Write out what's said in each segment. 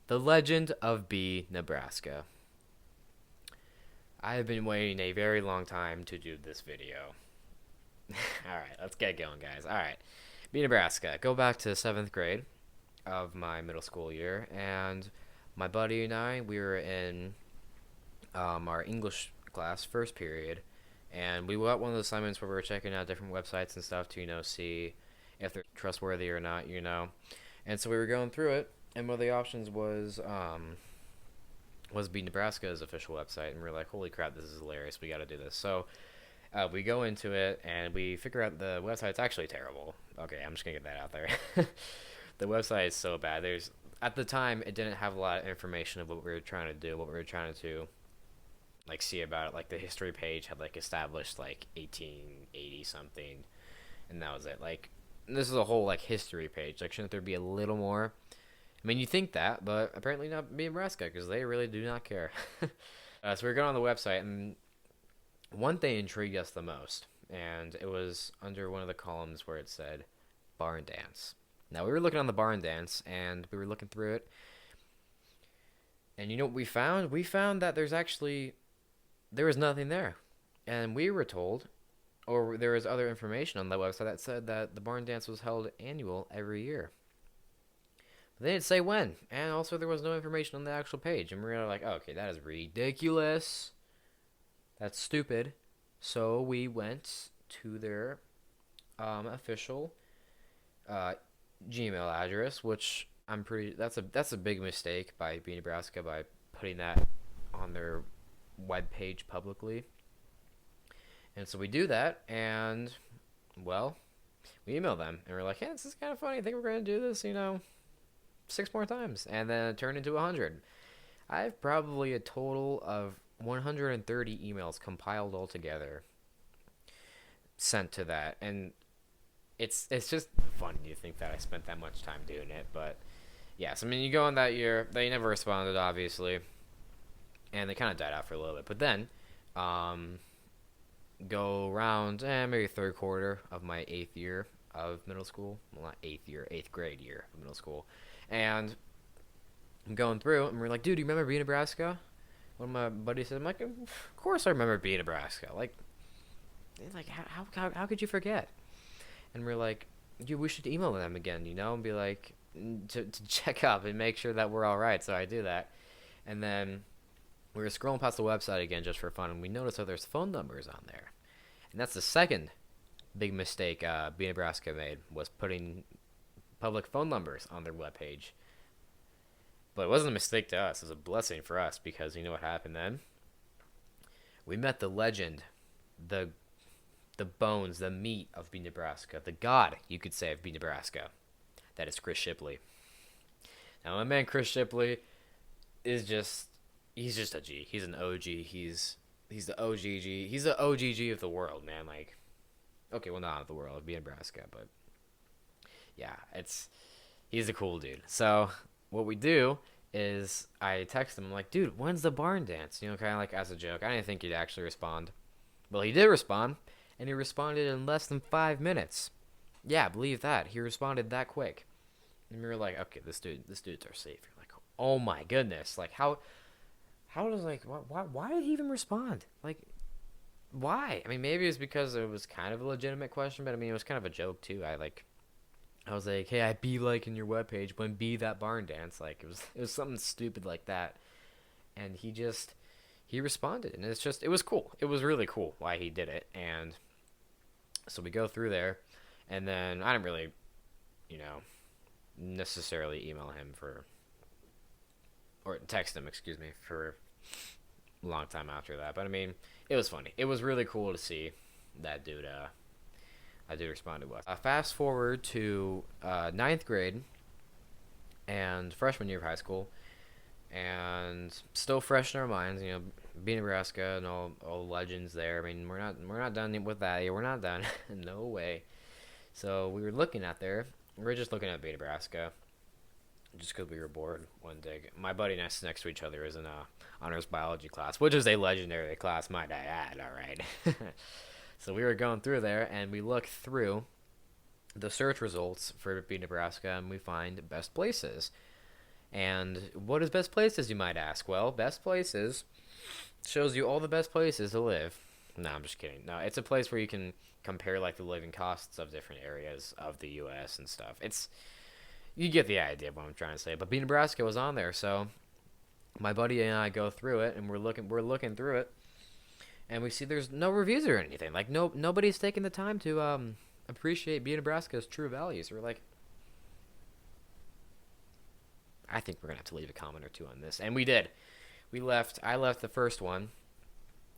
The Legend of B, Nebraska. I have been waiting a very long time to do this video. Alright, let's get going, guys. Alright. B, Nebraska. Go back to 7th grade of my middle school year, and my buddy and I, we were in our English class, first period, and we got one of those assignments where we were checking out different websites and stuff to, see if they're trustworthy or not. And so we were going through it, and one of the options was be Nebraska's official website, and we are like, holy crap, this is hilarious, we got to do this. So we go into it, and we figure out the website's actually terrible. Okay, I'm just gonna get that out there. The website is so bad. At the time, it didn't have a lot of information of what we were trying to do, what we were trying to see about it. Like, the history page had established 1880 something, and that was it. This is a whole history page. Shouldn't there be a little more? I mean, you think that, but apparently not be Nebraska, because they really do not care. So we are going on the website, and one thing intrigued us the most, and it was under one of the columns where it said barn dance. Now, we were looking on the barn dance, and we were looking through it, and you know what we found? We found that there was nothing there. And we were told, or there was other information on the website that said that the barn dance was held annual every year. But they didn't say when, and also there was no information on the actual page. And we were like, oh, okay, that is ridiculous. That's stupid. So we went to their official Gmail address, which that's a big mistake by B Nebraska by putting that on their web page publicly. And so we do that, and well, we email them, and we're like, hey, this is kind of funny. I think we're going to do this, 6 more times, and then it turned into 100. I have probably a total of 130 emails compiled all together sent to that, and it's just funny to think that I spent that much time doing it. But yes, I mean, you go on that year, they never responded, obviously, and they kind of died out for a little bit. But then go around maybe third quarter of my 8th year of middle school. Well, not 8th grade year of middle school. And I'm going through, and we're like, dude, do you remember B Nebraska? One of my buddies said, I'm like, of course I remember B Nebraska. How could you forget? And we're like, dude, we should email them again, and be like, to check up and make sure that we're all right. So I do that. And then we were scrolling past the website again just for fun, and we noticed that there's phone numbers on there. And that's the second big mistake B Nebraska made, was putting public phone numbers on their webpage. But it wasn't a mistake to us. It was a blessing for us, because you know what happened then? We met the legend, the bones, the meat of B Nebraska, the god, you could say, of B Nebraska. That is Chris Shipley. Now, my man Chris Shipley is he's just a G. He's an OG. He's the OGG. He's the OGG of the world, man. Okay, well, not of the world, of B Nebraska, but yeah, he's a cool dude. So what we do is I text him. I'm like, dude, when's the barn dance? Kind of as a joke. I didn't think he'd actually respond. Well, he did respond, and he responded in less than 5 minutes. Yeah, believe that. He responded that quick. And we were like, okay, this dude's our savior. Oh my goodness. How does, why did he even respond? Why? I mean, maybe it's because it was kind of a legitimate question, but I mean, it was kind of a joke too. I was like, hey, I be liking your webpage when be that barn dance. It was something stupid like that. And he responded, and it was cool. It was really cool why he did it. And so we go through there, and then I didn't really, necessarily email him or text him, excuse me, for a long time after that. But I mean, it was funny. It was really cool to see that dude respond to us. Fast forward to 9th grade and freshman year of high school, and still fresh in our minds, B Nebraska and all legends there. I mean, we're not done with that. Yeah, we're not done. No way. So we were looking at there. We were just looking at B Nebraska, just because we were bored one day. My buddy next to each other is in a honors biology class, which is a legendary class, might I add. All right. So we were going through there, and we looked through the search results for B Nebraska, and we find best places. And what is best places, you might ask? Well, best places shows you all the best places to live. No, I'm just kidding. No, it's a place where you can compare like the living costs of different areas of the U.S. and stuff. It's you get the idea of what I'm trying to say. But B Nebraska was on there, so my buddy and I go through it, and we're looking through it, and we see there's no reviews or anything. Like nobody's taking the time to appreciate B Nebraska's true values. We're like, I think we're gonna have to leave a comment or two on this, and we did. I left the first one,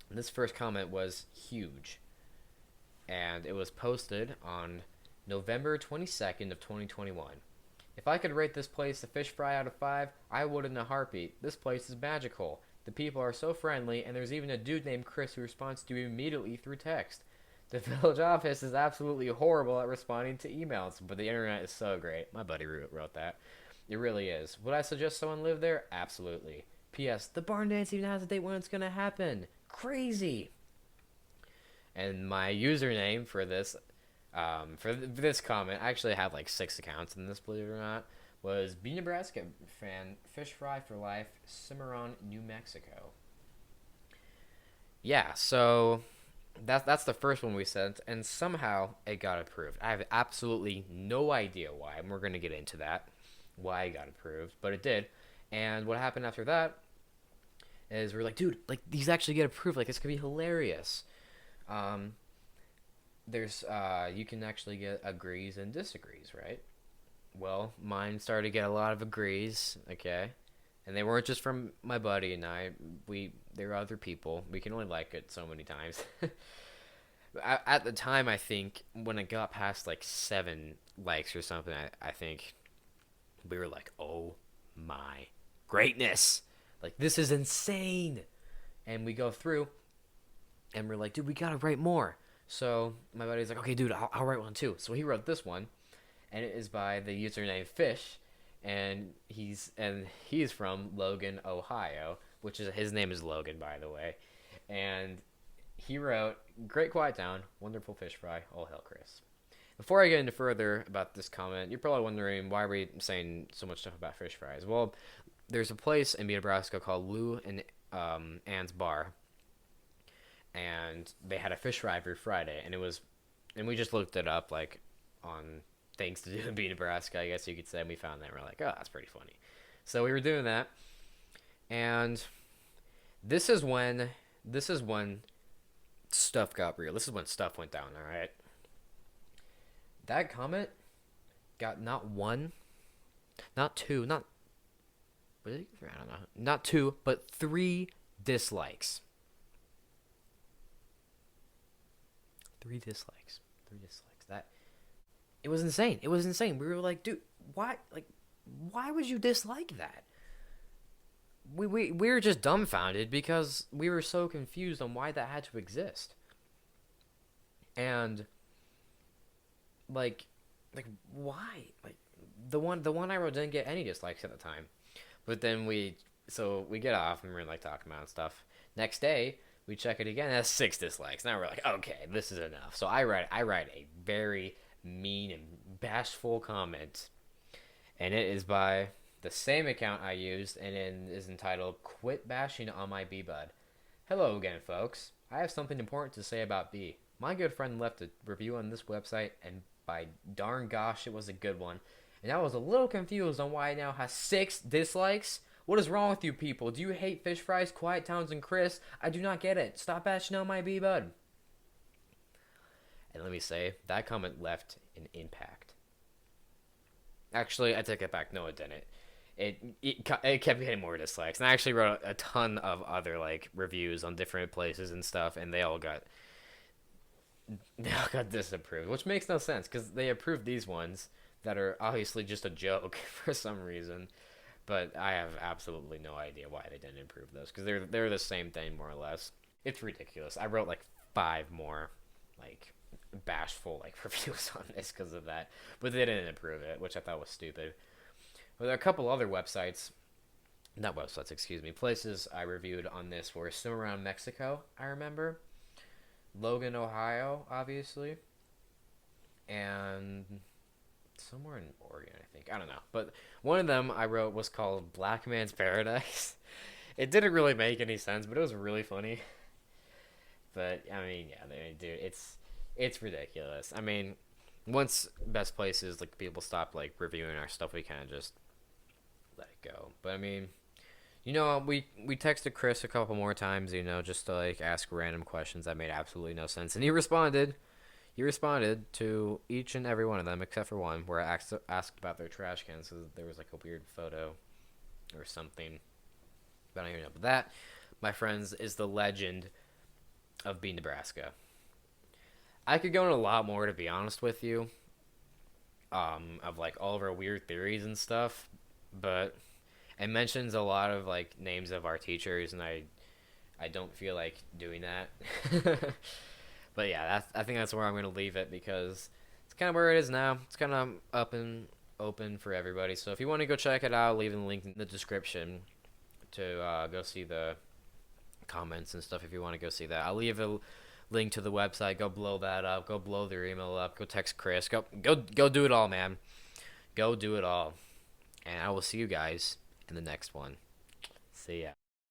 and this first comment was huge, and it was posted on November 22nd of 2021. If I could rate this place a fish fry out of 5, I would in a heartbeat. This place is magical. The people are so friendly, and there's even a dude named Chris who responds to you immediately through text. The village office is absolutely horrible at responding to emails, but the internet is so great. My buddy wrote that. It really is. Would I suggest someone live there? Absolutely. P.S. The barn dance even has a date when it's going to happen. Crazy. And my username for this comment, I actually have like 6 accounts in this, believe it or not, was B Nebraska fan, fish fry for life, Cimarron, New Mexico. Yeah, so that's the first one we sent, and somehow it got approved. I have absolutely no idea why, and we're gonna get into that, why it got approved, but it did. And what happened after that is we're like, dude, like these actually get approved, like it's gonna be hilarious. Um, there's you can actually get agrees and disagrees, right? Well, mine started to get a lot of agrees, okay, and they weren't just from my buddy and I. There were other people. We can only like it so many times. At the time, I think when it got past like 7 likes or something, I think we were like, oh my greatness, like this is insane. And we go through, and we're like, dude, we gotta write more. So my buddy's like, okay, dude, I'll write one too. So he wrote this one, and it is by the username Fish, and he's from Logan, Ohio, which is his name is Logan, by the way. And he wrote, "Great quiet town, wonderful fish fry, all hail Chris." Before I get into further about this comment, you're probably wondering why are we saying so much stuff about fish fries. Well, there's a place in Nebraska called Lou and Ann's Bar, and they had a fish fry every Friday, and we just looked it up like on things to do in Nebraska, I guess you could say. And we found that, and we're like, oh, that's pretty funny. So we were doing that, and this is when stuff got real. This is when stuff went down. All right, that comment got not one, not two, not I don't know, not 2, but 3 dislikes. 3 dislikes. 3 dislikes. That it was insane. It was insane. We were like, dude, why? Like, why would you dislike that? We were just dumbfounded because we were so confused on why that had to exist. And like why? Like the one I wrote didn't get any dislikes at the time. But then we get off and we're like talking about stuff. Next day, we check it again. That's 6 dislikes. Now we're like, okay, this is enough. So I write a very mean and bashful comment, and it is by the same account I used, and it is entitled "Quit Bashing on My B Bud." Hello again, folks. I have something important to say about B. My good friend left a review on this website, and by darn gosh, it was a good one. And I was a little confused on why it now has 6 dislikes. What is wrong with you people? Do you hate fish fries, quiet towns, and Chris? I do not get it. Stop bashing on my B Bud. And let me say, that comment left an impact. Actually, I take it back. No, it didn't. It kept getting more dislikes. And I actually wrote a ton of other like reviews on different places and stuff, and they all got disapproved, which makes no sense because they approved these ones that are obviously just a joke for some reason. But I have absolutely no idea why they didn't approve those because they're the same thing more or less. It's ridiculous. I wrote like 5 more like bashful like reviews on this because of that, but they didn't approve it, which I thought was stupid. But there are a couple other places I reviewed on this were Cimarron, Mexico, I remember, Logan, Ohio, obviously, and somewhere in Oregon, I think. I don't know. But one of them I wrote was called Black Man's Paradise. It didn't really make any sense, but it was really funny. But I mean, yeah, dude, it's ridiculous. I mean, once best places like people stop like reviewing our stuff, we kind of just let it go. But I mean, we texted Chris a couple more times, just to like ask random questions that made absolutely no sense, and he responded. He responded to each and every one of them except for one, where I asked about their trash cans. So there was like a weird photo or something. But I don't even know. But that, my friends, is the legend of B Nebraska. I could go into a lot more, to be honest with you, of like all of our weird theories and stuff, but it mentions a lot of like names of our teachers, and I don't feel like doing that. But yeah, I think that's where I'm gonna leave it because it's kind of where it is now. It's kind of up and open for everybody. So if you want to go check it out, leave the link in the description to go see the comments and stuff. If you want to go see that, I'll leave a link to the website. Go blow that up. Go blow their email up. Go text Chris. Go do it all, man. Go do it all. And I will see you guys in the next one. See ya.